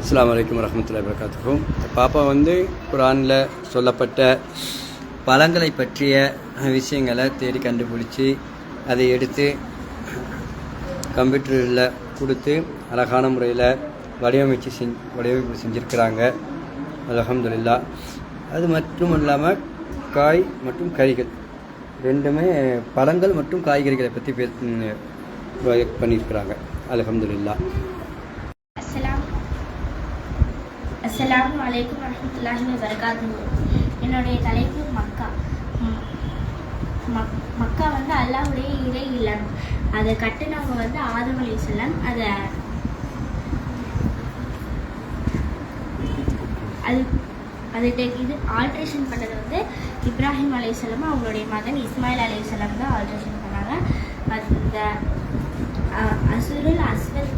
அஸ்ஸலாமு அலைக்கும் வரஹ்மத்துல்லாஹி வபரகாத்துஹு. பாப்பா குர்ஆனில் சொல்லப்பட்ட பழங்களை பற்றிய விஷயங்களை தேடி கண்டுபிடிச்சி அதை எடுத்து கம்ப்யூட்டரில் கொடுத்து அழகான முறையில் வடிவமைப்பு செஞ்சுருக்கிறாங்க. அல்ஹம்துலில்லாஹ். அது மட்டும் இல்லாமல் காய் மற்றும் கறிகள் ரெண்டுமே பழங்கள் மற்றும் காய்கறிகளை பற்றி பண்ணியிருக்கிறாங்க. அல்ஹம்துலில்லாஹ். அஸ்ஸலாமு அலைக்கும் வரஹ்மத்துல்லாஹி வபரகாத்துஹு. என்னுடைய தலைப்பு மக்கா. மக்கா அல்லாஹ்வுடைய இறை இல்லம். அதை கட்டினவங்க ஆதம் அலைஹிஸ்ஸலாம். இது ஆல்ட்ரேஷன் பண்ணது இப்ராஹிம் அலைஹிஸ்ஸலாம். அவங்களுடைய மகன் இஸ்மாயில் அலைஹிஸ்ஸலாம் தான் ஆல்ட்ரேஷன் பண்ணாங்க. அந்த அசுருல் அஸ்வத்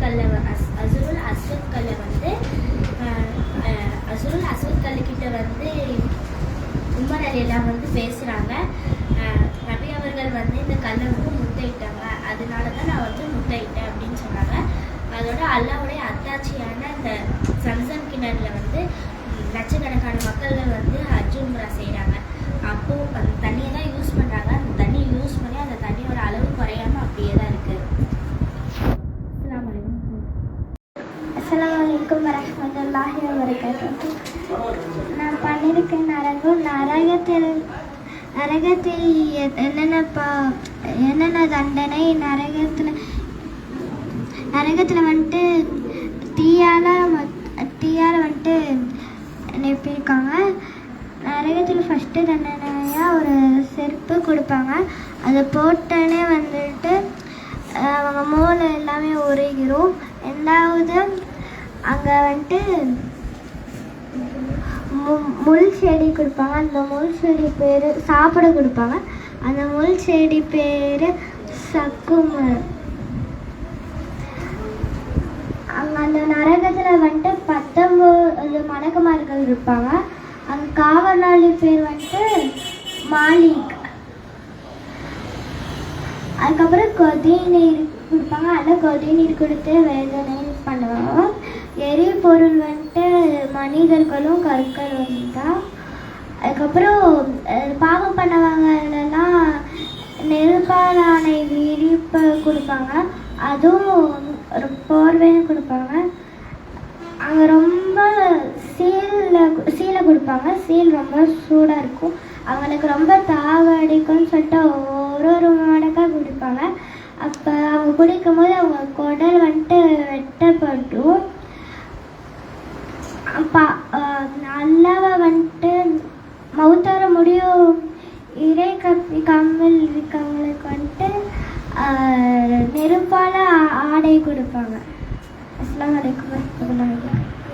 கல்லுக்கிட்ட உமர் அலியெல்லாம் பேசுகிறாங்க. நபி அவர்கள் இந்த கல்லை முட்டையிட்டாங்க, அதனால தான் நான் முட்டையிட்டேன் அப்படின்னு சொன்னாங்க. அதோட அல்லாஹ்வுடைய அத்தாட்சியான இந்த சம்சம் கிணறுல லட்சக்கணக்கான மக்கள்கள் ஹஜ் உம்ரா செய்கிறாங்க. அப்போது அந்த தண்ணியை தான் யூஸ் பண்ணுறாங்க. அந்த தண்ணியை யூஸ் பண்ணி அந்த தண்ணியோட அளவு குறையாமல் அப்படியே தான் இருக்குது. அஸ்ஸலாமு அலைக்கும் வரஹ்மத்துல்லாஹி வபரகாத்துஹு. நான் பண்ணியிருக்க நரகத்தில் என்னென்ன தண்டனை, நரகத்தில் தீயால் நெப்பியிருக்காங்க. நரகத்தில் ஃபஸ்ட்டு தண்டனையாக ஒரு செருப்பு கொடுப்பாங்க. அதை போட்டோன்னே அவங்க மூளை எல்லாமே உருகிரும். ரெண்டாவது அங்கே முள் செடி கொடுப்பாங்க. அந்த முள் செடி பேர் சாப்பிட கொடுப்பாங்க. அந்த முள் செடி பேர் சக்குமர். அங்கே அந்த நரகத்தில் 19 மலக்குமார்கள் இருப்பாங்க. அங்கே காவலாளி பேர் மாலிக். அதுக்கப்புறம் கொதி நீர் கொடுப்பாங்க. அதில் கொதி நீர் கொடுத்து வேதனை பண்ணுவாங்க. எரிபொருள் மனிதர்களும் கற்கள் தான். அதுக்கப்புறம் பாவம் பண்ணவங்களெல்லாம் நெருப்பாலான விரிப்பை கொடுப்பாங்க. அதுவும் ஒரு போர்வையும் கொடுப்பாங்க. அங்கே ரொம்ப சீலை கொடுப்பாங்க. சீல் ரொம்ப சூடாக இருக்கும். அவங்களுக்கு ரொம்ப தாவடிக்கும்னு சொல்லிட்டு ஒரு மடக்காக குடிப்பாங்க. அப்போ அவங்க குடிக்கும் போது அவங்க குடல் வெட்டப்படும். அப்போ அல்லாவை மௌத்தார முடியும் இறை கம்மல் இருக்கவங்களுக்கு நெருப்பால் ஆடை கொடுப்பாங்க. அஸ்ஸலாமு அலைக்கும் வரஹ்மத்துல்லாஹி வபரகாத்துஹு.